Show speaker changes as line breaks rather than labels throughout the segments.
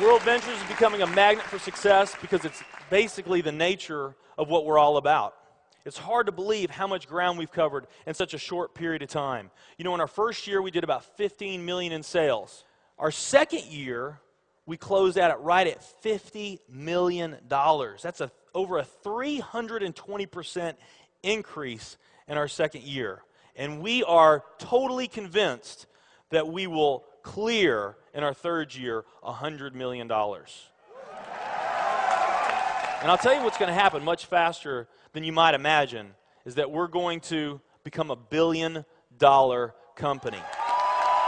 World Ventures is becoming a magnet for success because it's basically the nature of what we're all about. It's hard to believe how much ground we've covered in such a short period of time. You know, in our first year, we did about 15 million in sales. Our second year, we closed out at right at $50 million. That's over a 320% increase in our second year. And we are totally convinced that we will clear in our third year $100 million. And I'll tell you what's going to happen much faster than you might imagine is that we're going to become a billion-dollar company.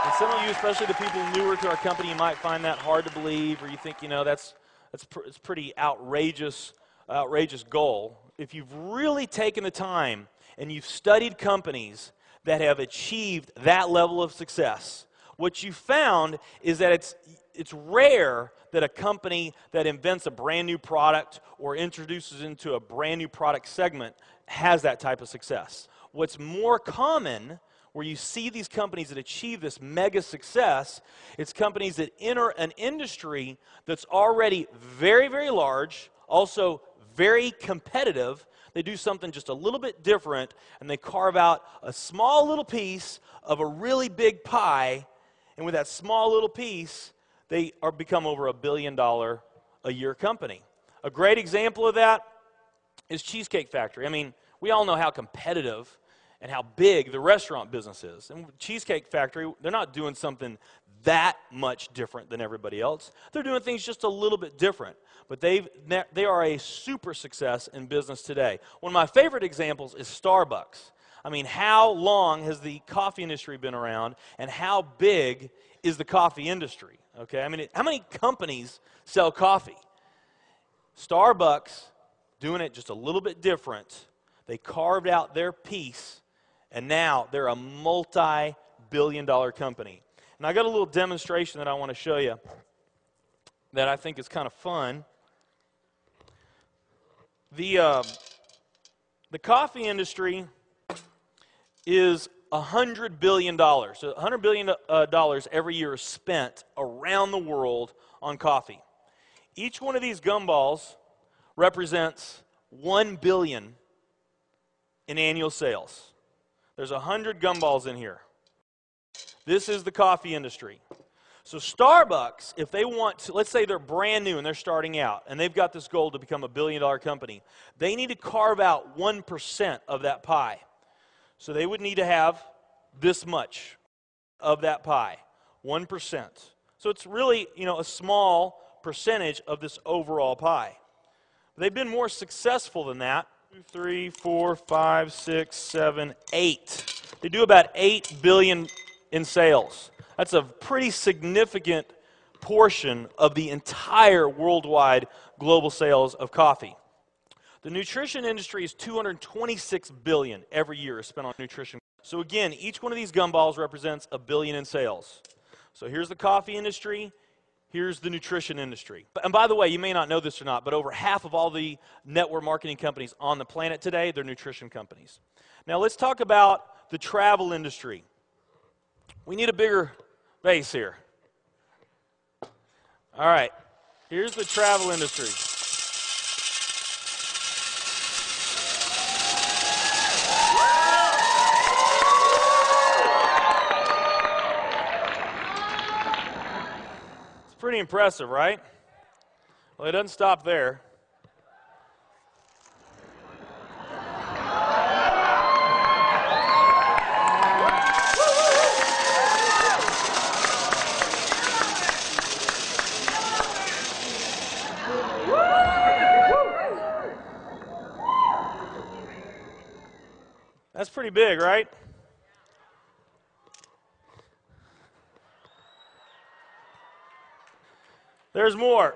And some of you, especially the people newer to our company, you might find that hard to believe, or you think, you know, it's pretty outrageous goal. If you've really taken the time and you've studied companies that have achieved that level of success, what you found is that it's rare that a company that invents a brand new product or introduces into a brand new product segment has that type of success. What's more common, where you see these companies that achieve this mega success, it's companies that enter an industry that's already very, very large, also very competitive. They do something just a little bit different, and they carve out a small little piece of a really big pie, and with that small little piece, they become over $1 billion a year company. A great example of that is Cheesecake Factory. I mean, we all know how competitive and how big the restaurant business is. And Cheesecake Factory, they're not doing something that much different than everybody else. They're doing things just a little bit different. But they are a super success in business today. One of my favorite examples is Starbucks. I mean, how long has the coffee industry been around, and how big is the coffee industry? Okay, I mean, how many companies sell coffee? Starbucks, doing it just a little bit different. They carved out their piece, and now they're a multi-billion-dollar company. And I got a little demonstration that I want to show you that I think is kind of fun. The coffee industry is $100 billion. So $100 billion every year is spent around the world on coffee. Each one of these gumballs represents $1 billion in annual sales. There's 100 gumballs in here. This is the coffee industry. So Starbucks, if they want to, let's say they're brand new and they're starting out, and they've got this goal to become a billion-dollar company, they need to carve out 1% of that pie. So they would need to have this much of that pie, 1%. So it's really, you know, a small percentage of this overall pie. They've been more successful than that. 2, 3, 4, 5, 6, 7, 8. They do about $8 billion in sales. That's a pretty significant portion of the entire worldwide global sales of coffee. The nutrition industry is $226 billion every year is spent on nutrition. So again, each one of these gumballs represents $1 billion in sales. So here's the coffee industry, here's the nutrition industry. And by the way, you may not know this or not, but over half of all the network marketing companies on the planet today, they're nutrition companies. Now let's talk about the travel industry. We need a bigger base here. All right, here's the travel industry. Pretty impressive, right? Well, it doesn't stop there. That's pretty big, right? There's more.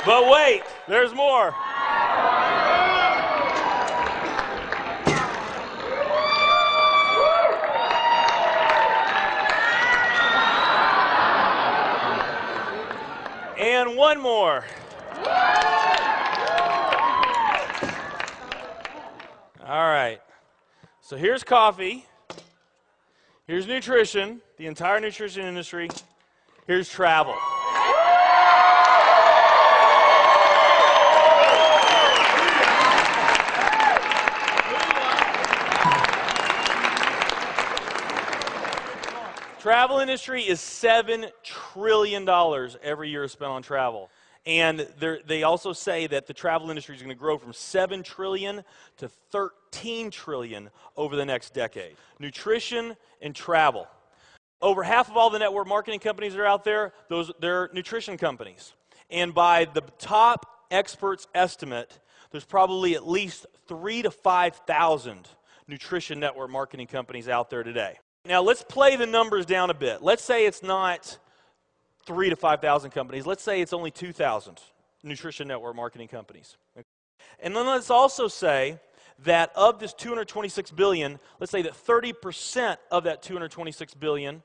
But wait, there's more. And one more. All right. So here's coffee. Here's nutrition, the entire nutrition industry. Here's travel. Travel industry is $7 trillion every year spent on travel. And they also say that the travel industry is going to grow from $7 trillion to $13 trillion over the next decade. Nutrition and travel. Over half of all the network marketing companies that are out there, they're nutrition companies. And by the top experts' estimate, there's probably at least 3,000 to 5,000 nutrition network marketing companies out there today. Now, let's play the numbers down a bit. Let's say it's not 3,000 to 5,000 companies. Let's say it's only 2,000 nutrition network marketing companies. And then let's also say that of this $226 billion, let's say that 30% of that $226 billion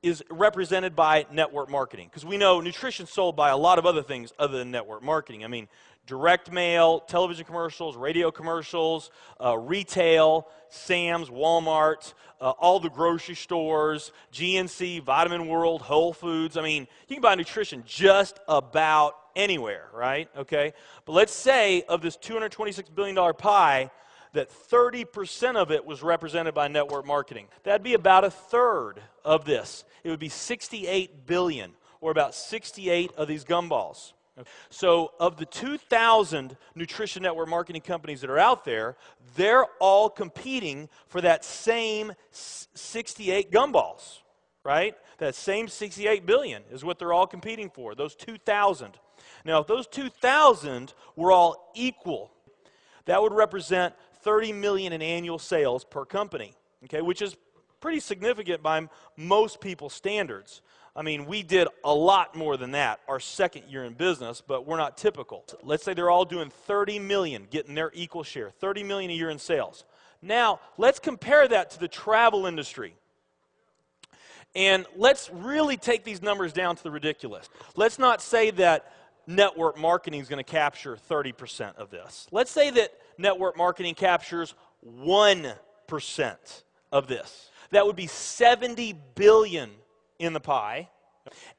is represented by network marketing. Because we know nutrition's sold by a lot of other things other than network marketing. I mean, direct mail, television commercials, radio commercials, retail, Sam's, Walmart, all the grocery stores, GNC, Vitamin World, Whole Foods. I mean, you can buy nutrition just about anywhere, right? Okay? But let's say of this $226 billion pie, that 30% of it was represented by network marketing. That'd be about a third of this. It would be 68 billion, or about 68 of these gumballs. So of the 2,000 nutrition network marketing companies that are out there, they're all competing for that same 68 gumballs, right? That same 68 billion is what they're all competing for, those 2,000. Now, if those 2,000 were all equal, that would represent 30 million in annual sales per company, okay, which is pretty significant by most people's standards. I mean, we did a lot more than that our second year in business, but we're not typical. Let's say they're all doing 30 million, getting their equal share, 30 million a year in sales. Now, let's compare that to the travel industry. And let's really take these numbers down to the ridiculous. Let's not say that network marketing is going to capture 30% of this. Let's say that network marketing captures 1% of this. That would be 70 billion in the pie.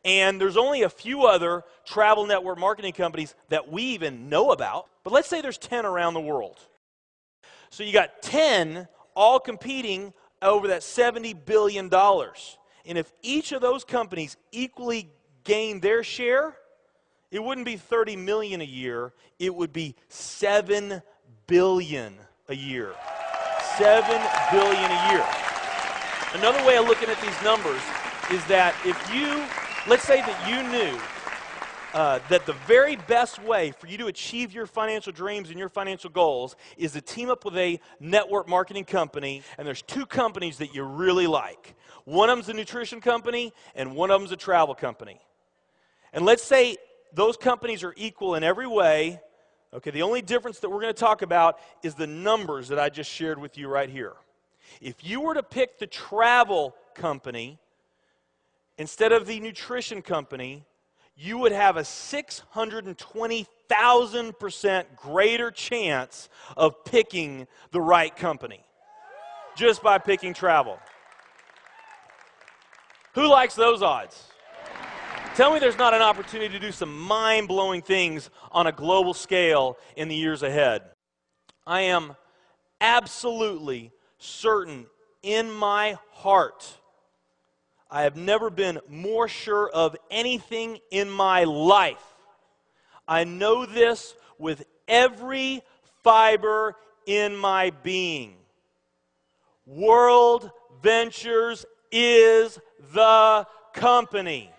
And there's only a few other travel network marketing companies that we even know about. But let's say there's 10 around the world. So you got 10 all competing over that $70 billion. And if each of those companies equally gain their share, it wouldn't be 30 million a year, it would be 7 billion a year. 7 billion a year. Another way of looking at these numbers is that if you, let's say that you knew that the very best way for you to achieve your financial dreams and your financial goals is to team up with a network marketing company, and there's two companies that you really like. One of them's a nutrition company, and one of them's a travel company. And let's say those companies are equal in every way. Okay, the only difference that we're going to talk about is the numbers that I just shared with you right here. If you were to pick the travel company instead of the nutrition company, you would have a 620,000% greater chance of picking the right company just by picking travel. Who likes those odds? Tell me there's not an opportunity to do some mind-blowing things on a global scale in the years ahead. I am absolutely certain in my heart, I have never been more sure of anything in my life. I know this with every fiber in my being. World Ventures is the company.